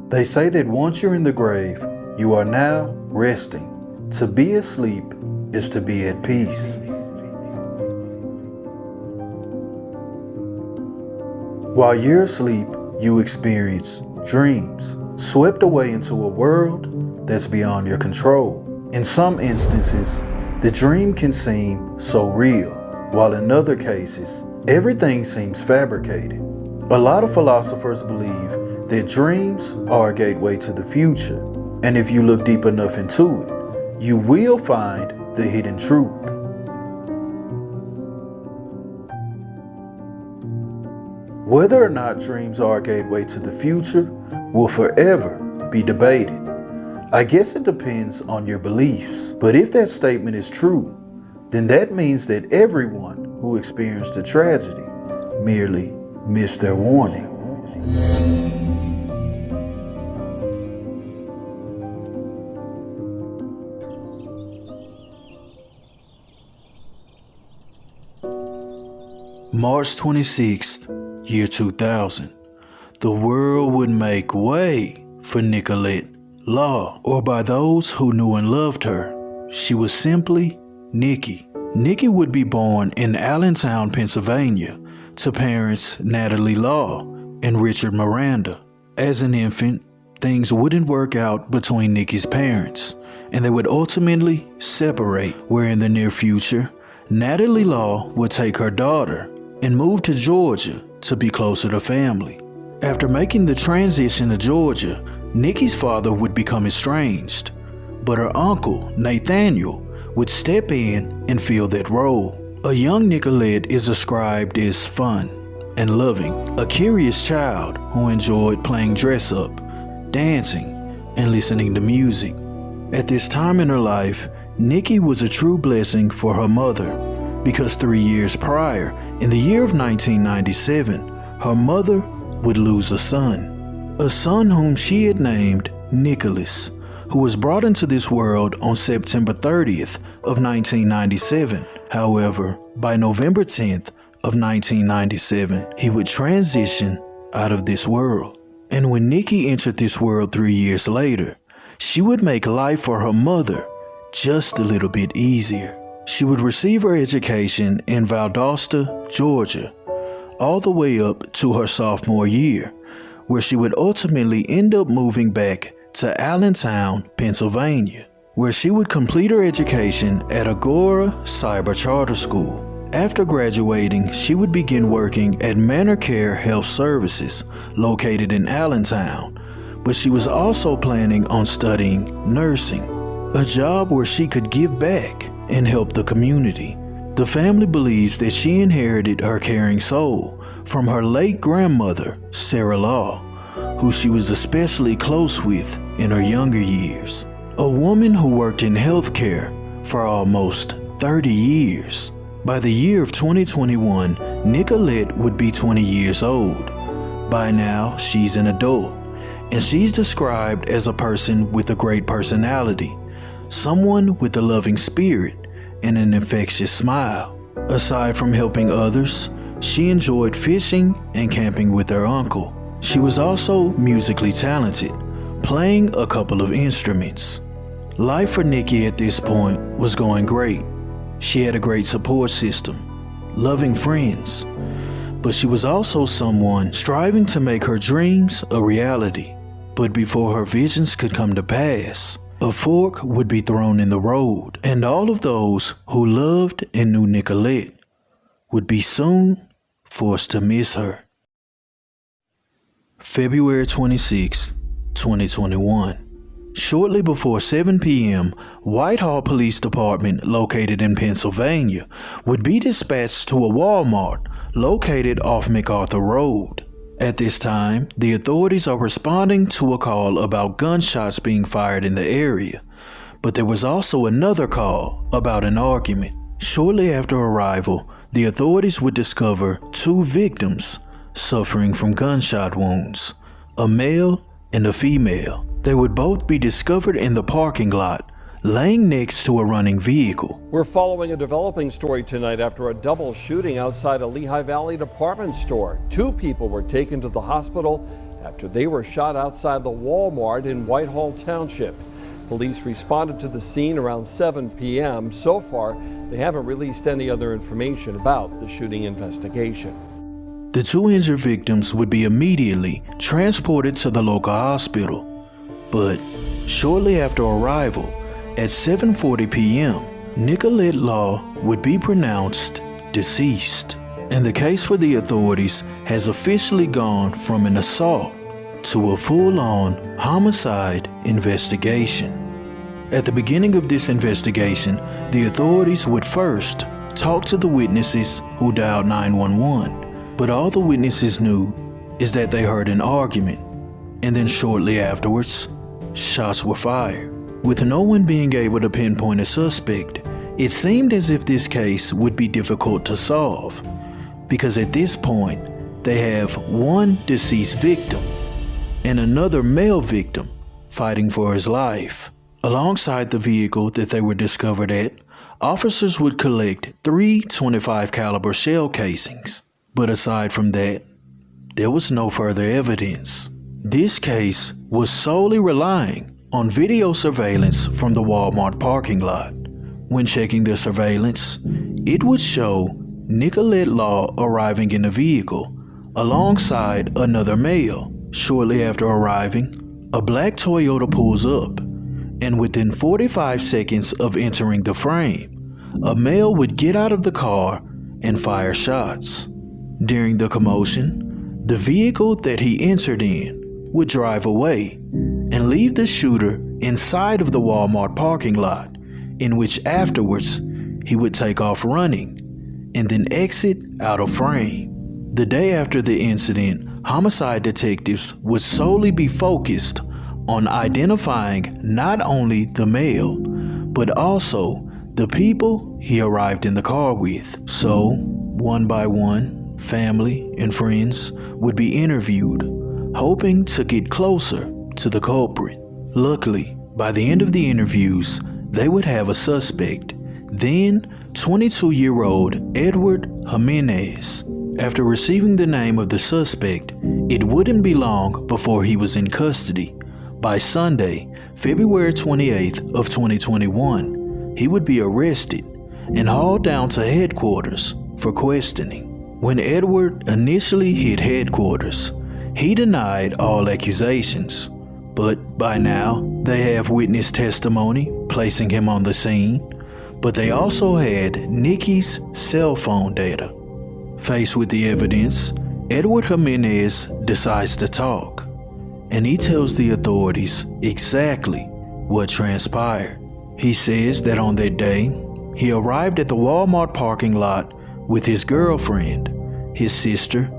They say that once you're in the grave, you are now resting. To be asleep is to be at peace. While you're asleep, you experience dreams, swept away into a world that's beyond your control. In some instances, the dream can seem so real, while in other cases, everything seems fabricated. A lot of philosophers believe that dreams are a gateway to the future, and if you look deep enough into it, you will find the hidden truth. Whether or not dreams are a gateway to the future will forever be debated. I guess it depends on your beliefs, but if that statement is true, then that means that everyone who experienced a tragedy merely missed their warning. March 26th, year 2000. The world would make way for Nicolette Law, or by those who knew and loved her. She was simply Nikki. Nikki would be born in Allentown, Pennsylvania, to parents Nicolette Law and Richard Miranda. As an infant, things wouldn't work out between Nikki's parents, and they would ultimately separate, where in the near future, Nicolette Law would take her daughter and move to Georgia to be closer to family. After making the transition to Georgia, Nikki's father would become estranged, but her uncle, Nathaniel, would step in and fill that role. A young Nicolette is described as fun and loving, a curious child who enjoyed playing dress-up, dancing, and listening to music. At this time in her life, Nikki was a true blessing for her mother, because 3 years prior, in the year of 1997, her mother would lose a son whom she had named Nicholas, who was brought into this world on September 30th of 1997. However, by November 10th of 1997, he would transition out of this world. And when Nikki entered this world 3 years later, she would make life for her mother just a little bit easier. She would receive her education in Valdosta, Georgia, all the way up to her sophomore year, where she would ultimately end up moving back to Allentown, Pennsylvania, where she would complete her education at Agora Cyber Charter School. After graduating, she would begin working at Manor Care Health Services, located in Allentown, but she was also planning on studying nursing, a job where she could give back and help the community. The family believes that she inherited her caring soul from her late grandmother, Sarah Law, who she was especially close with in her younger years. A woman who worked in healthcare for almost 30 years. By the year of 2021, Nicolette would be 20 years old. By now, she's an adult, and she's described as a person with a great personality, someone with a loving spirit and an infectious smile. Aside from helping others, she enjoyed fishing and camping with her uncle. She was also musically talented, playing a couple of instruments. Life for Nikki at this point was going great. She had a great support system, loving friends, but she was also someone striving to make her dreams a reality. But before her visions could come to pass, a fork would be thrown in the road, and all of those who loved and knew Nicolette would be soon forced to miss her. February 26, 2021. Shortly before 7 p.m., Whitehall Police Department, located in Pennsylvania, would be dispatched to a Walmart located off MacArthur Road. At this time, the authorities are responding to a call about gunshots being fired in the area, but there was also another call about an argument. Shortly after arrival, the authorities would discover 2 victims suffering from gunshot wounds, a male and a female. They would both be discovered in the parking lot laying next to a running vehicle. We're following a developing story tonight after a double shooting outside a Lehigh Valley department store. 2 people were taken to the hospital after they were shot outside the Walmart in Whitehall Township. Police responded to the scene around 7 p.m. So far, they haven't released any other information about the shooting investigation. The 2 injured victims would be immediately transported to the local hospital. But shortly after arrival, at 7:40 p.m., Nicolette Law would be pronounced deceased. And the case for the authorities has officially gone from an assault to a full-on homicide investigation. At the beginning of this investigation, the authorities would first talk to the witnesses who dialed 911, but all the witnesses knew is that they heard an argument, and then shortly afterwards, shots were fired. With no one being able to pinpoint a suspect, it seemed as if this case would be difficult to solve, because at this point, they have one deceased victim and another male victim fighting for his life. Alongside the vehicle that they were discovered at, officers would collect 3 .25 caliber shell casings. But aside from that, there was no further evidence. This case was solely relying on video surveillance from the Walmart parking lot. When checking the surveillance, it would show Nicolette Law arriving in a vehicle alongside another male. Shortly after arriving, a black Toyota pulls up, and within 45 seconds of entering the frame, a male would get out of the car and fire shots. During the commotion, the vehicle that he entered in would drive away and leave the shooter inside of the Walmart parking lot, in which afterwards he would take off running and then exit out of frame. The day after the incident, homicide detectives would solely be focused on identifying not only the male, but also the people he arrived in the car with. So, one by one, family and friends would be interviewed, hoping to get closer to the culprit. Luckily, by the end of the interviews, they would have a suspect, then 22-year-old Edward Jimenez. After receiving the name of the suspect, it wouldn't be long before he was in custody. By Sunday, February 28th of 2021, he would be arrested and hauled down to headquarters for questioning. When Edward initially hit headquarters, he denied all accusations, but by now they have witness testimony placing him on the scene, but they also had Nikki's cell phone data. Faced with the evidence, Edward Jimenez decides to talk, and he tells the authorities exactly what transpired. He says that on that day, he arrived at the Walmart parking lot with his girlfriend, his sister,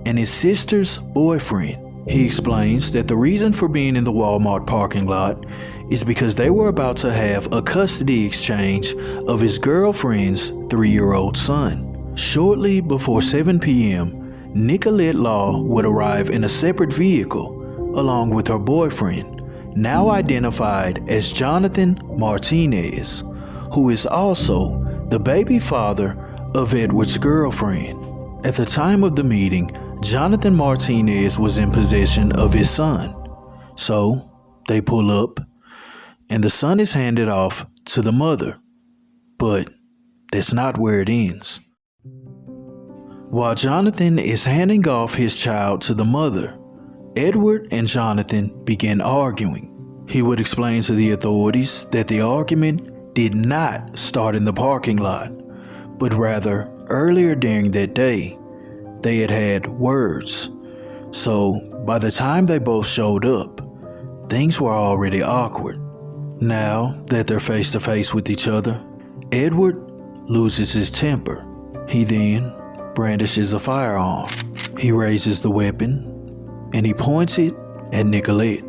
and his sister's boyfriend. He explains that the reason for being in the Walmart parking lot is because they were about to have a custody exchange of his girlfriend's 3-year-old son. Shortly before 7 p.m., Nicolette Law would arrive in a separate vehicle along with her boyfriend, now identified as Jonathan Martinez, who is also the baby father of Edward's girlfriend. At the time of the meeting, Jonathan Martinez was in possession of his son. So they pull up, and the son is handed off to the mother. But that's not where it ends. While Jonathan is handing off his child to the mother, Edward and Jonathan began arguing. He would explain to the authorities that the argument did not start in the parking lot, but rather earlier during that day, they had had words. So by the time they both showed up, things were already awkward. Now that they're face to face with each other, Edward loses his temper. He then brandishes a firearm. He raises the weapon and he points it at Nicolette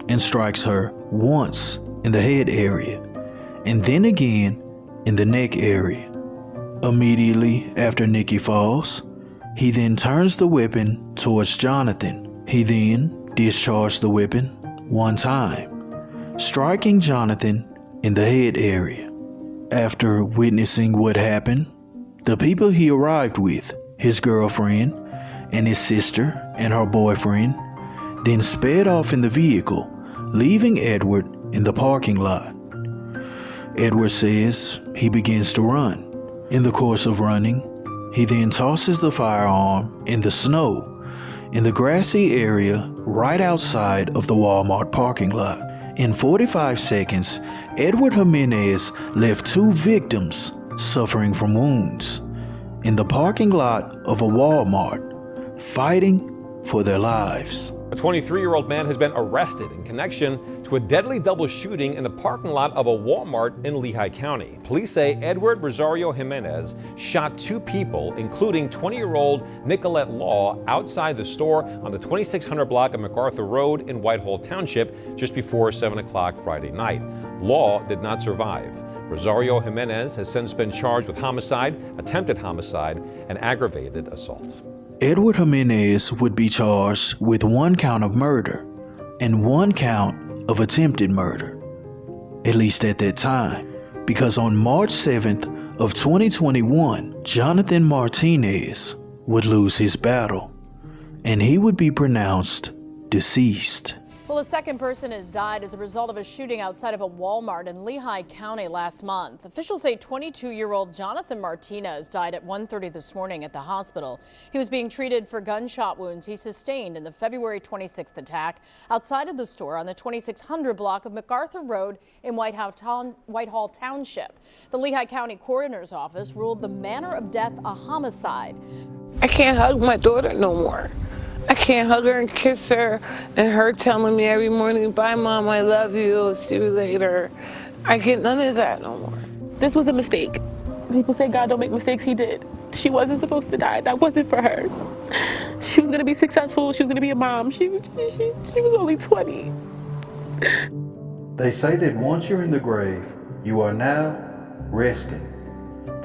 and strikes her once in the head area and then again in the neck area. Immediately after Nikki falls, he then turns the weapon towards Jonathan. He then discharged the weapon one time, striking Jonathan in the head area. After witnessing what happened, the people he arrived with, his girlfriend and his sister and her boyfriend, then sped off in the vehicle, leaving Edward in the parking lot. Edward says he begins to run. In the course of running, he then tosses the firearm in the snow in the grassy area right outside of the Walmart parking lot. In 45 seconds, Edward Jimenez left 2 victims suffering from wounds in the parking lot of a Walmart, fighting for their lives. A 23-year-old man has been arrested in connection to a deadly double shooting in the parking lot of a Walmart in Lehigh County. Police say Edward Rosario Jimenez shot 2 people, including 20-year-old Nicolette Law, outside the store on the 2600 block of MacArthur Road in Whitehall Township just before 7 o'clock Friday night. Law did not survive. Rosario Jimenez has since been charged with homicide, attempted homicide, and aggravated assault. Edward Jimenez would be charged with 1 count of murder and 1 count of attempted murder, at least at that time, because on March 7th of 2021, Jonathan Martinez would lose his battle and he would be pronounced deceased. Well, a second person has died as a result of a shooting outside of a Walmart in Lehigh County last month. Officials say 22-year-old Jonathan Martinez died at 1:30 this morning at the hospital. He was being treated for gunshot wounds he sustained in the February 26th attack outside of the store on the 2600 block of MacArthur Road in Whitehall Township. The Lehigh County Coroner's Office ruled the manner of death a homicide. I can't hug my daughter no more. I can't hug her and kiss her, and her telling me every morning, "Bye, Mom, I love you, I'll see you later." I get none of that no more. This was a mistake. People say God don't make mistakes. He did. She wasn't supposed to die. That wasn't for her. She was going to be successful. She was going to be a mom. She was only 20. They say that once you're in the grave, you are now resting.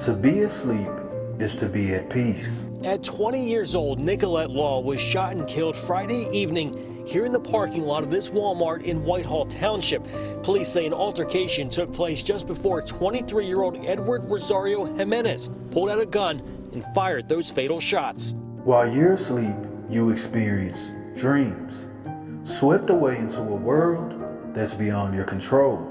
To be asleep is to be at peace. At 20 years old, Nicolette Law was shot and killed Friday evening here in the parking lot of this Walmart in Whitehall Township. Police say an altercation took place just before 23-year-old Edward Rosario Jimenez pulled out a gun and fired those fatal shots. While you're asleep, you experience dreams, swept away into a world that's beyond your control.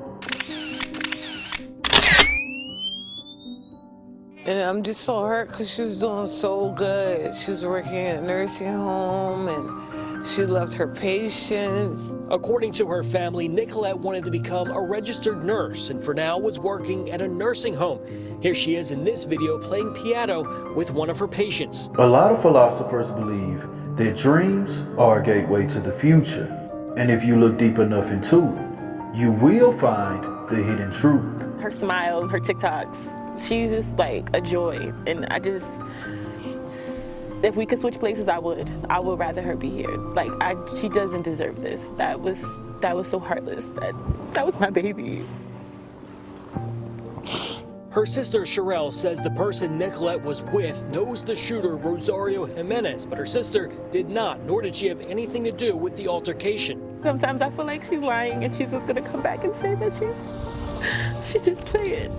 And I'm just so hurt because she was doing so good. She was working at a nursing home and she loved her patients. According to her family, Nicolette wanted to become a registered nurse and for now was working at a nursing home. Here she is in this video playing piano with one of her patients. A lot of philosophers believe that dreams are a gateway to the future. And if you look deep enough into it, you will find the hidden truth. Her smile, her TikToks, she's just like a joy. And if we could switch places, I would rather her be here. Like, she doesn't deserve this. That was so heartless. That was my baby. Her sister Sherelle says the person Nicolette was with knows the shooter Rosario Jimenez, but her sister did not, nor did she have anything to do with the altercation. Sometimes I feel like she's lying and she's just gonna come back and say that she's just playing.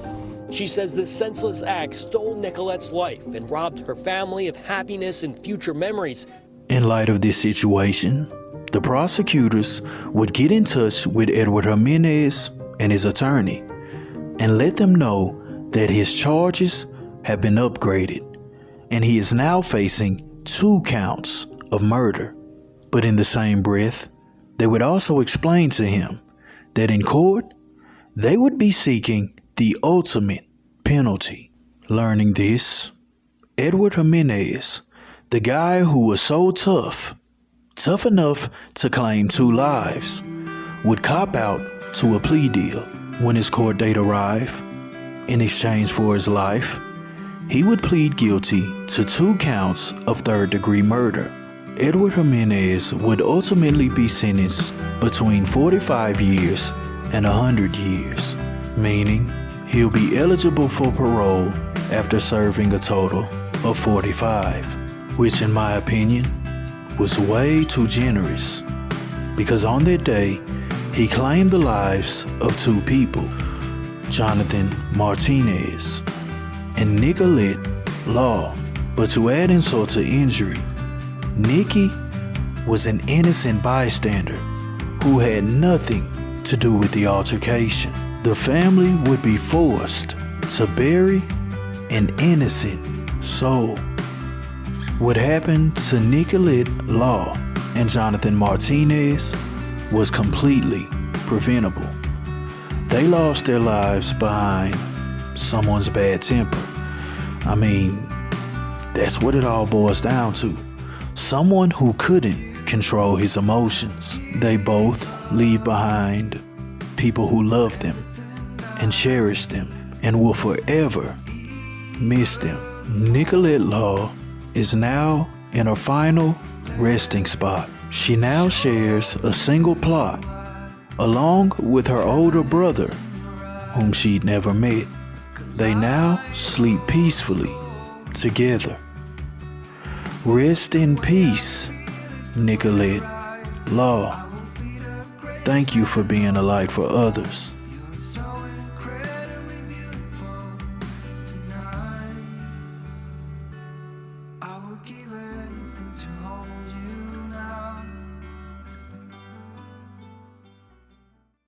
She says this senseless act stole Nicolette's life and robbed her family of happiness and future memories. In light of this situation, the prosecutors would get in touch with Edward Jimenez and his attorney and let them know that his charges have been upgraded and he is now facing 2 counts of murder. But in the same breath, they would also explain to him that in court, they would be seeking the ultimate penalty. Learning this, Edward Jimenez, the guy who was so tough enough to claim 2 lives, would cop out to a plea deal. When his court date arrived, in exchange for his life, he would plead guilty to 2 counts of 3rd-degree murder. Edward Jimenez would ultimately be sentenced between 45 years and 100 years, meaning he'll be eligible for parole after serving a total of 45, which in my opinion was way too generous, because on that day he claimed the lives of 2 people. Jonathan Martinez, and Nicolette Law. But to add insult to injury, Nikki was an innocent bystander who had nothing to do with the altercation. The family would be forced to bury an innocent soul. What happened to Nicolette Law and Jonathan Martinez was completely preventable. They lost their lives behind someone's bad temper. I mean, that's what it all boils down to. Someone who couldn't control his emotions. They both leave behind people who love them and cherish them and will forever miss them. Nicolette Law is now in her final resting spot. She now shares a single plot along with her older brother, whom she'd never met. They now sleep peacefully together. Rest in peace, Nicolette Law. Thank you for being a light for others. I would give it